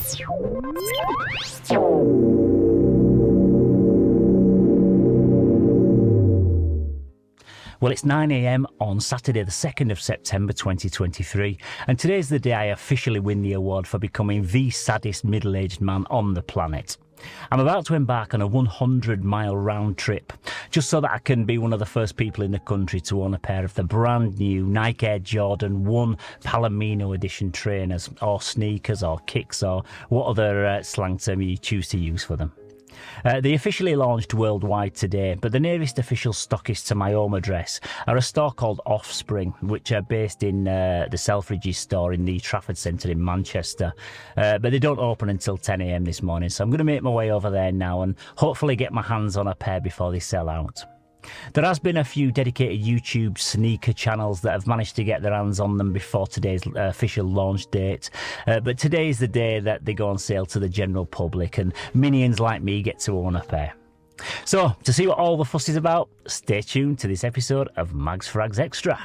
Well, it's 9 a.m. on Saturday the 2nd of September 2023, and today's the day I officially win the award for becoming the saddest middle-aged man on the planet. I'm about to embark on a 100-mile round trip, just so that I can be one of the first people in the country to own a pair of the brand new Nike Air Jordan 1 Palomino edition trainers, or sneakers, or kicks, or what other slang term you choose to use for them. They officially launched worldwide today, but the nearest official stockists to my home address are a store called Offspring, which are based in the Selfridges store in the Trafford Centre in Manchester. But they don't open until 10 a.m. this morning, so I'm going to make my way over there now and hopefully get my hands on a pair before they sell out. There has been a few dedicated YouTube sneaker channels that have managed to get their hands on them before today's official launch date, but today is the day that they go on sale to the general public and minions like me get to own a pair. So, to see what all the fuss is about, stay tuned to this episode of Mags Frags Extra.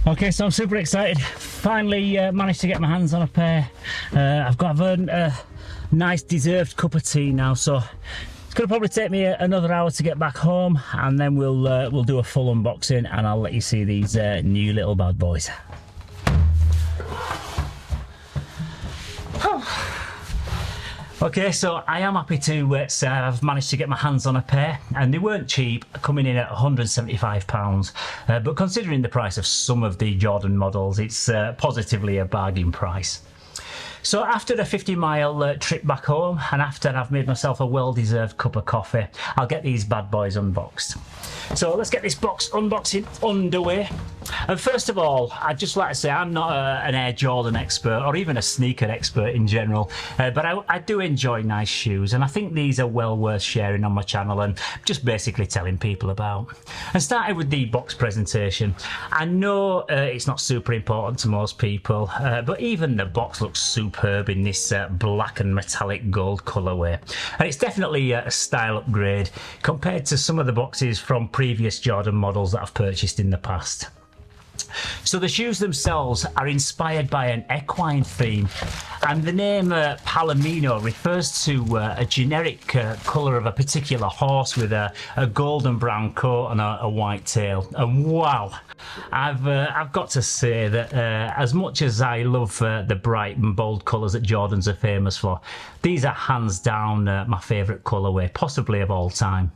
Okay, so I'm super excited. Finally managed to get my hands on a pair. I've got a nice deserved cup of tea now, so it's going to probably take me another hour to get back home, and then we'll do a full unboxing and I'll let you see these new little bad boys. Okay, so I am happy to say I've managed to get my hands on a pair, and they weren't cheap, coming in at £175, but considering the price of some of the Jordan models, it's positively a bargain price. So after a 50-mile trip back home, and after I've made myself a well-deserved cup of coffee, I'll get these bad boys unboxed. So let's get this box unboxing underway. And first of all, I'd just like to say I'm not an Air Jordan expert or even a sneaker expert in general, but I do enjoy nice shoes, and I think these are well worth sharing on my channel and just basically telling people about. And starting with the box presentation, I know it's not super important to most people, but even the box looks superb in this black and metallic gold colourway, and it's definitely a style upgrade compared to some of the boxes from previous Jordan models that I've purchased in the past. So the shoes themselves are inspired by an equine theme, and the name Palomino refers to a generic colour of a particular horse with a golden brown coat and a white tail. And wow, I've got to say that as much as I love the bright and bold colours that Jordans are famous for, these are hands down my favourite colourway, possibly of all time.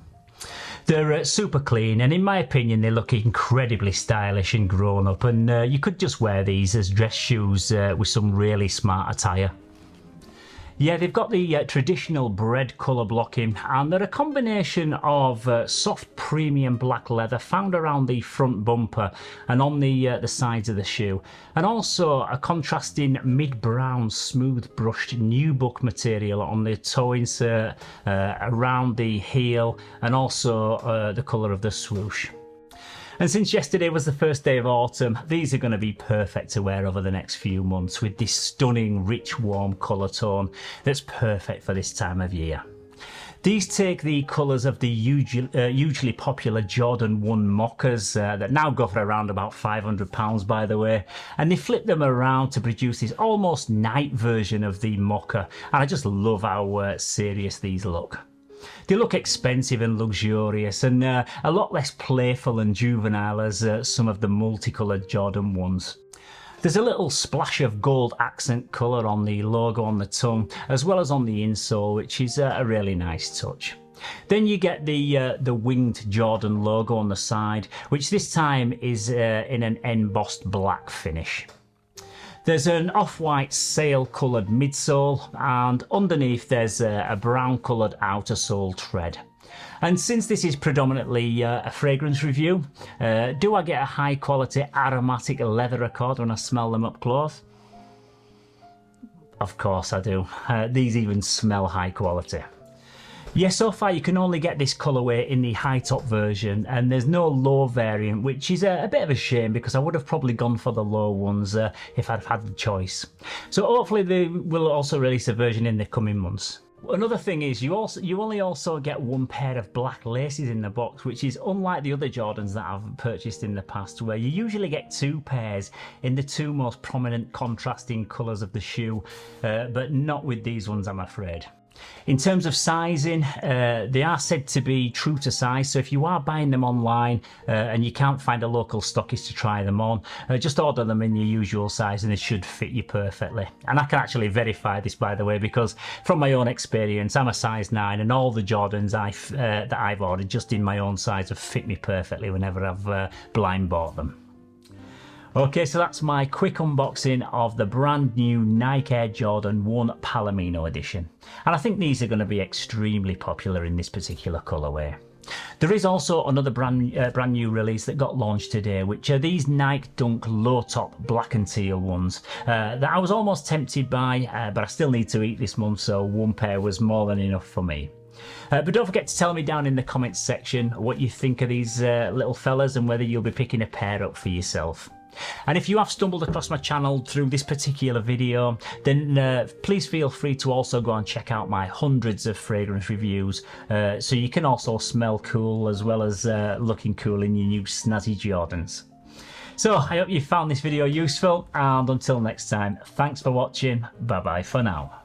They're super clean, and in my opinion they look incredibly stylish and grown up, and you could just wear these as dress shoes with some really smart attire. Yeah, they've got the traditional bread colour blocking, and they're a combination of soft premium black leather found around the front bumper and on the sides of the shoe, and also a contrasting mid-brown smooth brushed nubuck material on the toe insert, around the heel, and also the colour of the swoosh. And since yesterday was the first day of autumn, these are going to be perfect to wear over the next few months with this stunning, rich, warm colour tone that's perfect for this time of year. These take the colours of the hugely popular Jordan 1 mockers that now go for around about £500 by the way, and they flip them around to produce this almost night version of the mocker, and I just love how serious these look. They look expensive and luxurious and a lot less playful and juvenile as some of the multicoloured Jordan 1s. There's a little splash of gold accent colour on the logo on the tongue as well as on the insole, which is a really nice touch. Then you get the winged Jordan logo on the side, which this time is in an embossed black finish. There's an off-white sail coloured midsole, and underneath there's a brown coloured outer sole tread. And since this is predominantly a fragrance review, do I get a high quality aromatic leather accord when I smell them up close? Of course I do. These even smell high quality. Yeah, so far you can only get this colourway in the high top version, and there's no low variant, which is a bit of a shame because I would have probably gone for the low ones if I'd had the choice. So hopefully they will also release a version in the coming months. Another thing is you only also get one pair of black laces in the box, which is unlike the other Jordans that I've purchased in the past, where you usually get two pairs in the two most prominent contrasting colours of the shoe, but not with these ones, I'm afraid. In terms of sizing, they are said to be true to size, so if you are buying them online and you can't find a local stockist to try them on, just order them in your usual size and they should fit you perfectly. And I can actually verify this, by the way, because from my own experience, I'm a size 9 and all the Jordans that I've ordered just in my own size have fit me perfectly whenever I've blind bought them. Okay, so that's my quick unboxing of the brand new Nike Air Jordan 1 Palomino edition. And I think these are going to be extremely popular in this particular colourway. There is also another brand new release that got launched today, which are these Nike Dunk low top black and teal ones that I was almost tempted by, but I still need to eat this month, so one pair was more than enough for me. But don't forget to tell me down in the comments section what you think of these little fellas and whether you'll be picking a pair up for yourself. And if you have stumbled across my channel through this particular video, then please feel free to also go and check out my hundreds of fragrance reviews, so you can also smell cool as well as looking cool in your new snazzy Jordans. So I hope you found this video useful, and until next time, thanks for watching, bye bye for now.